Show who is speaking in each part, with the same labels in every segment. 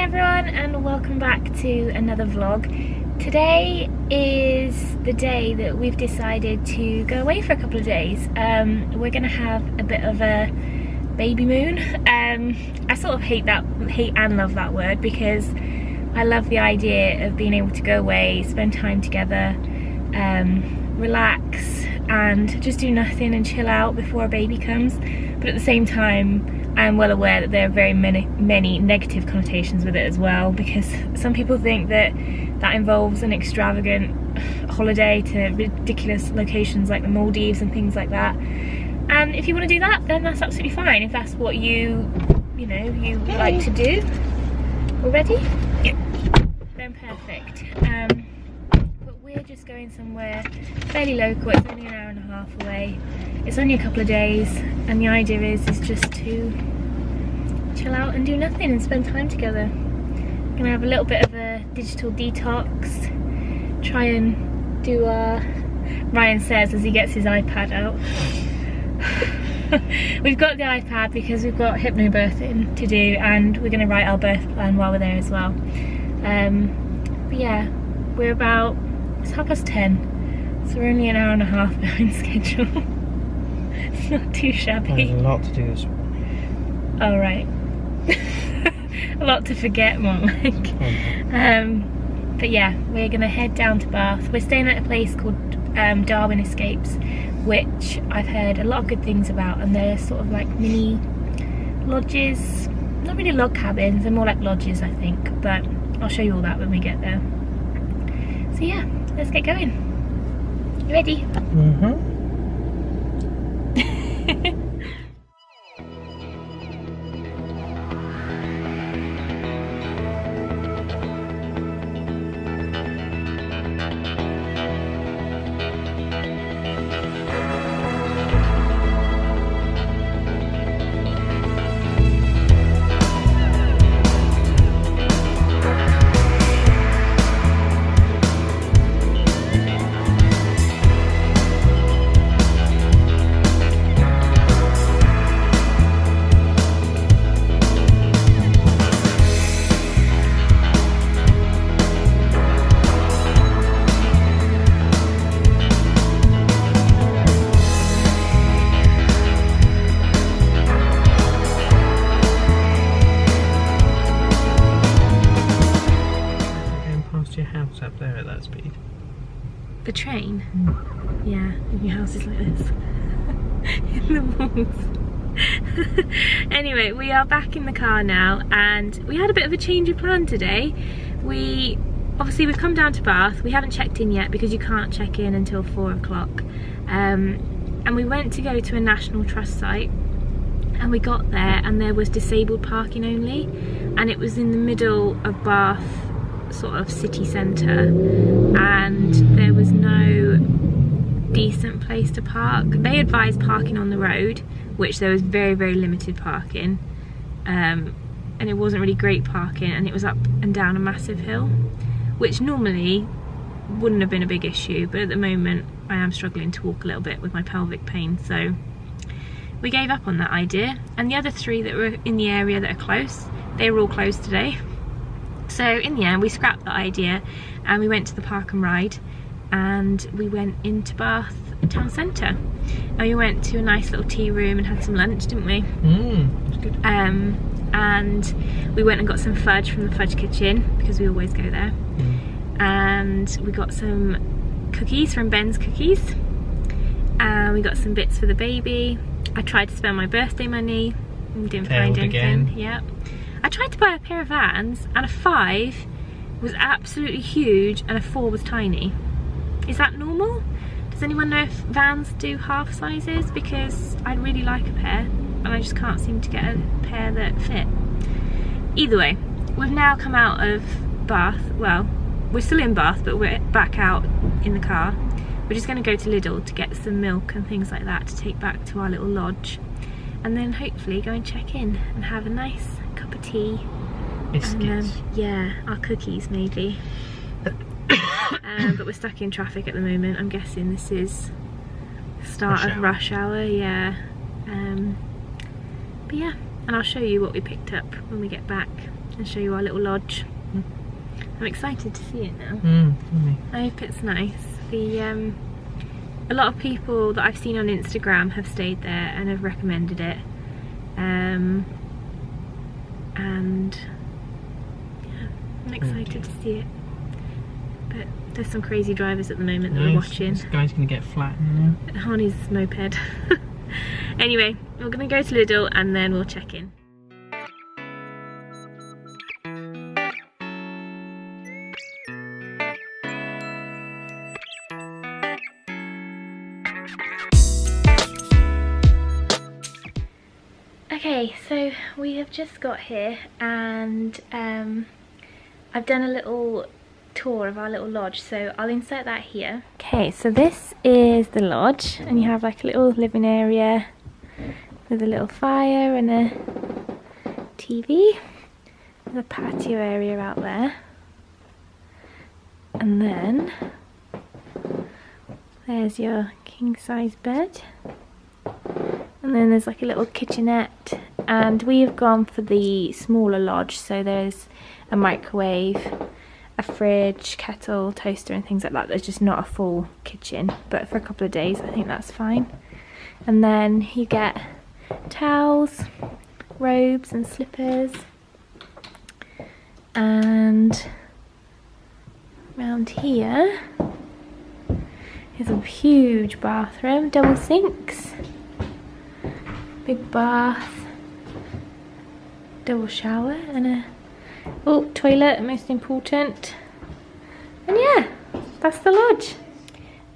Speaker 1: everyone, and welcome back to another vlog. Today is the day that we've decided to go away for a couple of days. We're gonna have a bit of a baby moon. I sort of hate and love that word, because I love the idea of being able to go away, spend time together, relax and just do nothing and chill out before a baby comes. But at the same time, I'm well aware that there are very many negative connotations with it as well, because some people think that that involves an extravagant holiday to ridiculous locations like the Maldives and things like that. And if you want to do that, then that's absolutely fine. If that's what you like to do. All ready?
Speaker 2: Yep.
Speaker 1: Then perfect. But we're just going somewhere fairly local. It's only an hour and a half away. It's only a couple of days, and the idea is just to chill out and do nothing and spend time together. I'm gonna have a little bit of a digital detox, try and do Ryan says as he gets his iPad out. We've got the iPad because we've got hypnobirthing to do, and we're gonna write our birth plan while we're there as well. But yeah, we're about, it's 10:30, so we're only an hour and a half behind schedule. It's not too shabby.
Speaker 2: There's a lot to do this morning.
Speaker 1: Oh right. A lot to forget, more like. But yeah, we're gonna head down to Bath. We're staying at a place called Darwin Escapes, which I've heard a lot of good things about, and they're sort of like mini lodges, not really log cabins, they're more like lodges I think, but I'll show you all that when we get there. So yeah, let's get going. You ready?
Speaker 2: Mm-hmm. Up there at that speed.
Speaker 1: The train? Yeah, in your house is like this. In the walls. Anyway, we are back in the car now, and we had a bit of a change of plan today. We've come down to Bath. We haven't checked in yet because you can't check in until 4 o'clock. And we went to go to a National Trust site, and we got there and there was disabled parking only, and it was in the middle of Bath, sort of city centre, and there was no decent place to park. They advised parking on the road, which there was very limited parking, and it wasn't really great parking, and it was up and down a massive hill, which normally wouldn't have been a big issue, but at the moment I am struggling to walk a little bit with my pelvic pain, so we gave up on that idea. And the other 3 that were in the area that are close, they were all closed today. So in the end we scrapped that idea and we went to the park and ride, and we went into Bath town centre, and we went to a nice little tea room and had some lunch, didn't we?
Speaker 2: That's good.
Speaker 1: And we went and got some fudge from the fudge kitchen because we always go there. And we got some cookies from Ben's Cookies, and we got some bits for the baby. I tried to spend my birthday money and didn't find anything. Yeah. I tried to buy a pair of Vans, and a 5 was absolutely huge and a 4 was tiny. Is that normal? Does anyone know if Vans do half sizes? Because I'd really like a pair, and I just can't seem to get a pair that fit. Either way, we've now come out of Bath. Well, we're still in Bath, but we're back out in the car. We're just going to go to Lidl to get some milk and things like that to take back to our little lodge, and then hopefully go and check in and have a nice cup of tea.
Speaker 2: Biscuits.
Speaker 1: And yeah, our cookies maybe. But we're stuck in traffic at the moment. I'm guessing this is the start of rush hour. Yeah. But yeah, and I'll show you what we picked up when we get back. and show you our little lodge. I'm excited to see it now. I hope it's nice. A lot of people that I've seen on Instagram have stayed there and have recommended it. And yeah, I'm excited to see it. But there's some crazy drivers at the moment that we're watching.
Speaker 2: This guy's gonna get flattened now.
Speaker 1: On his moped. Anyway, we're gonna go to Lidl and then we'll check in. Okay, so we have just got here and I've done a little tour of our little lodge, so I'll insert that here. Okay, so this is the lodge and you have like a little living area with a little fire and a TV. There's a patio area out there. And then there's your king size bed. And then there's like a little kitchenette, and we've gone for the smaller lodge, so there's a microwave, a fridge, kettle, toaster and things like that. There's just not a full kitchen, but for a couple of days I think that's fine. And then you get towels, robes and slippers, and around here is a huge bathroom, double sinks, big bath, double shower and a toilet, most important. And yeah, that's the lodge.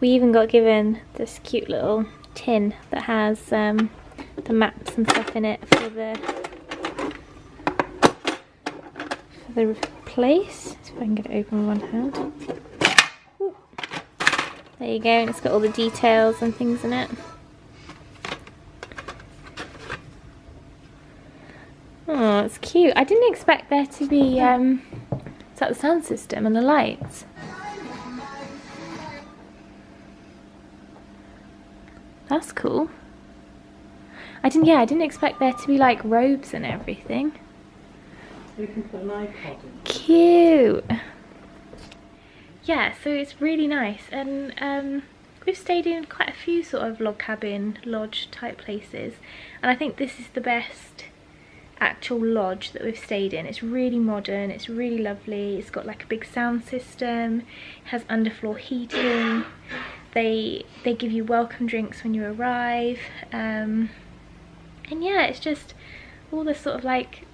Speaker 1: We even got given this cute little tin that has the maps and stuff in it for the place. See if I can get it open with one hand. Ooh. There you go, and it's got all the details and things in it. Oh, it's cute. I didn't expect there to be is that the sound system and the lights? That's cool. I didn't expect there to be like robes and everything.
Speaker 2: So you can put an iPod in.
Speaker 1: Cute. Yeah, so it's really nice, and we've stayed in quite a few sort of log cabin, lodge type places, and I think this is the best actual lodge that we've stayed in. It's really modern, it's really lovely, it's got like a big sound system, it has underfloor heating, they give you welcome drinks when you arrive, and yeah, it's just all the sort of like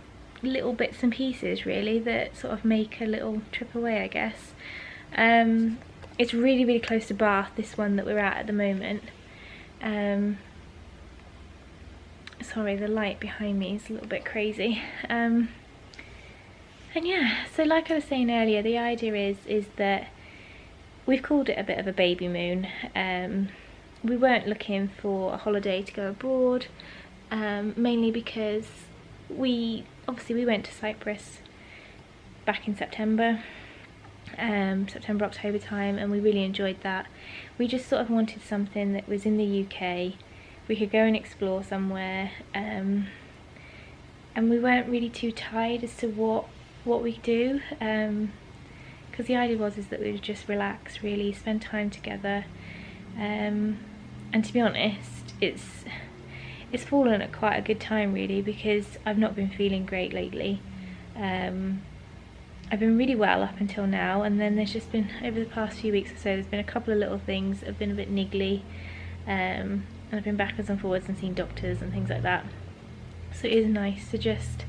Speaker 1: little bits and pieces really that sort of make a little trip away, I guess. It's really, really close to Bath, this one that we're at the moment. Sorry, the light behind me is a little bit crazy. And yeah, so like I was saying earlier, the idea is that we've called it a bit of a baby moon. We weren't looking for a holiday to go abroad, mainly because we went to Cyprus back in September, October time, and we really enjoyed that. We just sort of wanted something that was in the UK. We could go and explore somewhere, and we weren't really too tied as to what we do, because the idea was that we would just relax, really spend time together, and to be honest, it's fallen at quite a good time really, because I've not been feeling great lately. I've been really well up until now, and then there's just been, over the past few weeks or so, there's been a couple of little things that have been a bit niggly, and I've been backwards and forwards and seen doctors and things like that. So it is nice to just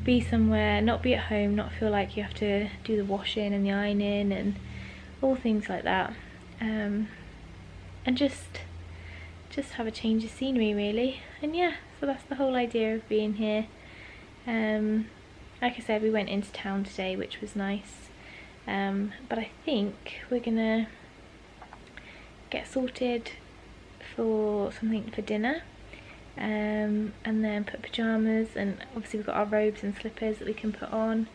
Speaker 1: be somewhere, not be at home, not feel like you have to do the washing and the ironing and all things like that, and just have a change of scenery really. And yeah, so that's the whole idea of being here. Like I said, we went into town today, which was nice, but I think we're gonna get sorted for something for dinner, and then put pyjamas, and obviously we've got our robes and slippers that we can put on,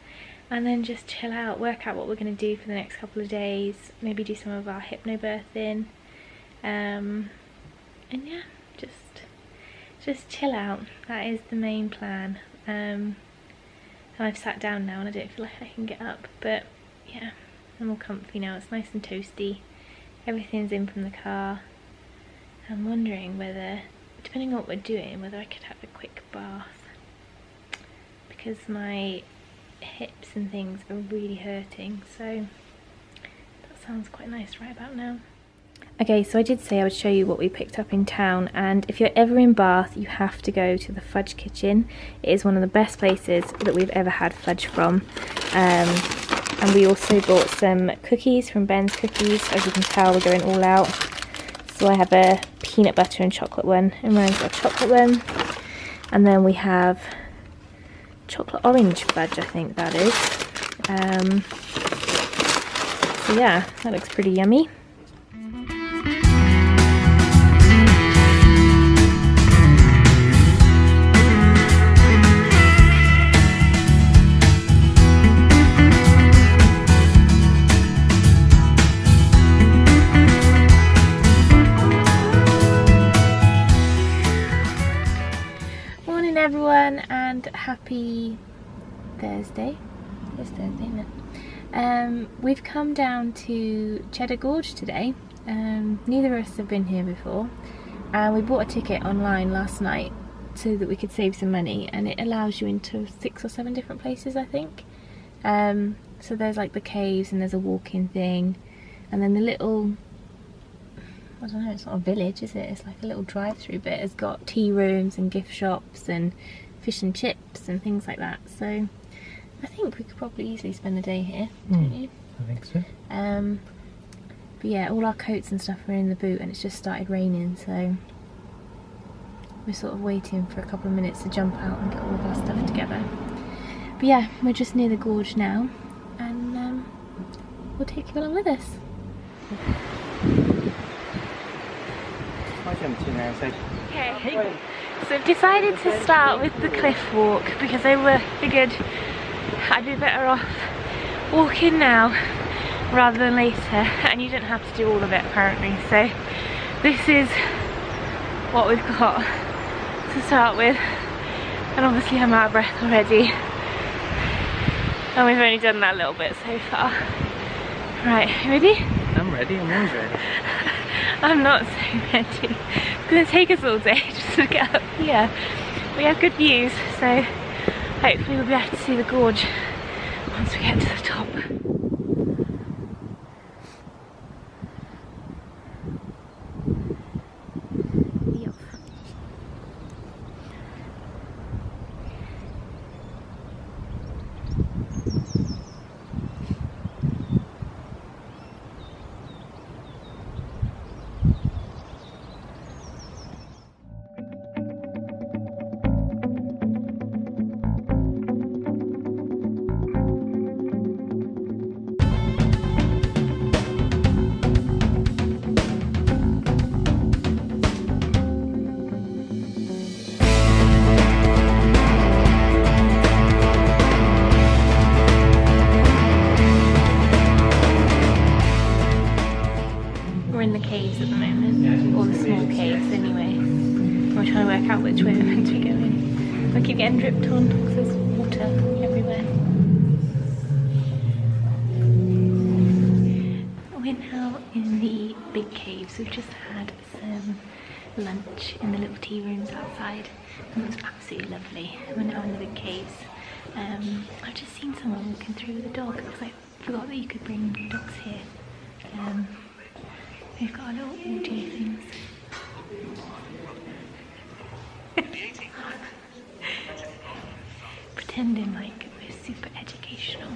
Speaker 1: and then just chill out, work out what we're going to do for the next couple of days, maybe do some of our hypnobirthing, and yeah, just chill out. That is the main plan. And I've sat down now and I don't feel like I can get up, but yeah, I'm all comfy now. It's nice and toasty. Everything's in from the car. I'm wondering whether, depending on what we're doing, whether I could have a quick bath, because my hips and things are really hurting, so that sounds quite nice right about now. Okay, so I did say I would show you what we picked up in town, and if you're ever in Bath you have to go to the Fudge Kitchen. It is one of the best places that we've ever had fudge from. And we also bought some cookies from Ben's Cookies. As you can tell, we're going all out. So I have a peanut butter and chocolate one, and Ryan's got a chocolate one. And then we have chocolate orange fudge, I think that is. So yeah, that looks pretty yummy. Everyone, and happy Thursday. It's Thursday, isn't it? We've come down to Cheddar Gorge today. Neither of us have been here before, and we bought a ticket online last night so that we could save some money, and it allows you into 6 or 7 different places, I think. So there's like the caves, and there's a walk-in thing, and then the little, I don't know, it's not a village, is it? It's like a little drive-through bit. It's got tea rooms and gift shops and fish and chips and things like that. So I think we could probably easily spend a day here, don't you?
Speaker 2: I think so.
Speaker 1: But yeah, all our coats and stuff are in the boot, and it's just started raining, so we're sort of waiting for a couple of minutes to jump out and get all of our stuff together. But yeah, we're just near the gorge now, and we'll take you along with us. Okay, so I've decided to start with the cliff walk because I figured I'd be better off walking now rather than later, and you don't have to do all of it apparently. So this is what we've got to start with, and obviously I'm out of breath already, and we've only done that little bit so far. Right, you ready?
Speaker 2: I'm ready, I'm always ready.
Speaker 1: I'm not so ready. It's going to take us all day just to get up here. We have good views, so hopefully we'll be able to see the gorge once we get to the top. Out which way we're meant to be going. I keep getting dripped on because there's water everywhere. We're now in the big caves. We've just had some lunch in the little tea rooms outside, and it was absolutely lovely. We're now in the big caves. I've just seen someone walking through with a dog because I forgot that you could bring dogs here. We've got our little audio things. Pretending like we're super educational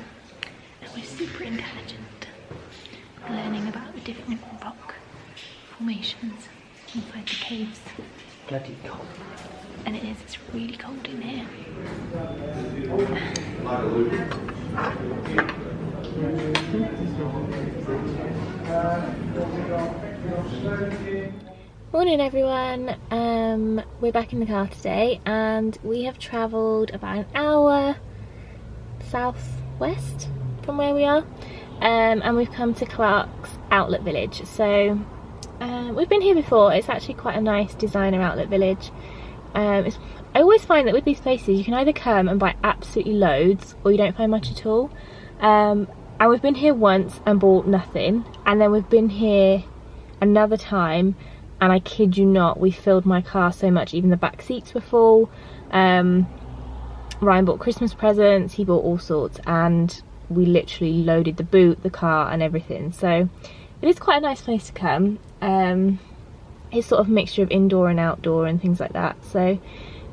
Speaker 1: and we're super intelligent, learning about the different rock formations inside the caves.
Speaker 2: Bloody cold.
Speaker 1: And it is, it's really cold in here. Morning everyone, we're back in the car today, and we have travelled about an hour southwest from where we are, and we've come to Clark's outlet village. So we've been here before. It's actually quite a nice designer outlet village. I always find that with these places you can either come and buy absolutely loads or you don't find much at all. And we've been here once and bought nothing, and then we've been here another time and I kid you not, we filled my car so much, even the back seats were full. Ryan bought Christmas presents, he bought all sorts, and we literally loaded the boot, the car and everything. So it is quite a nice place to come. It's sort of a mixture of indoor and outdoor and things like that. So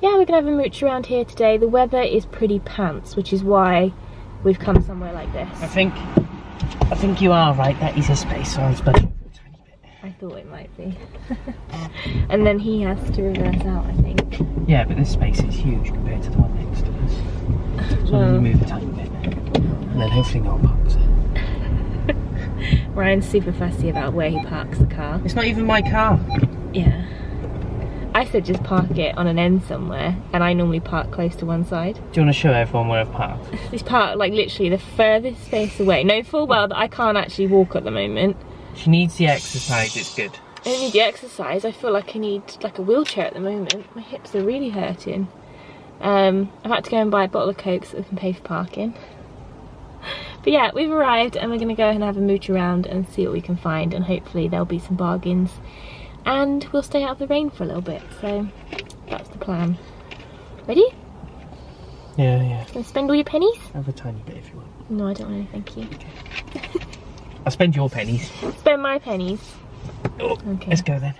Speaker 1: yeah, we're gonna have a mooch around here today. The weather is pretty pants, which is why we've come somewhere like this.
Speaker 2: I think you are right, that is a space where I was budgeting for a tiny bit.
Speaker 1: I thought it might be. And then he has to reverse out, I think.
Speaker 2: Yeah, but this space is huge compared to the one next to us. So then you move a tiny bit. And then hopefully no one parks it.
Speaker 1: Ryan's super fussy about where he parks the car.
Speaker 2: It's not even my car.
Speaker 1: Yeah. I said just park it on an end somewhere, and I normally park close to one side.
Speaker 2: Do you want to show everyone where I've parked?
Speaker 1: This park, like literally the furthest space away. Knowing full well that I can't actually walk at the moment.
Speaker 2: She needs the exercise, it's good.
Speaker 1: I don't need the exercise, I feel like I need like a wheelchair at the moment. My hips are really hurting. I've had to go and buy a bottle of Coke so we can pay for parking. But yeah, we've arrived and we're going to go and have a mooch around and see what we can find, and hopefully there'll be some bargains. And we'll stay out of the rain for a little bit, so that's the plan. Ready?
Speaker 2: Yeah.
Speaker 1: Gonna spend all your pennies?
Speaker 2: Have a tiny bit if you want.
Speaker 1: No, I don't want any, thank you.
Speaker 2: I'll spend your pennies.
Speaker 1: Spend my pennies.
Speaker 2: Oh,
Speaker 1: Okay.
Speaker 2: Let's go then.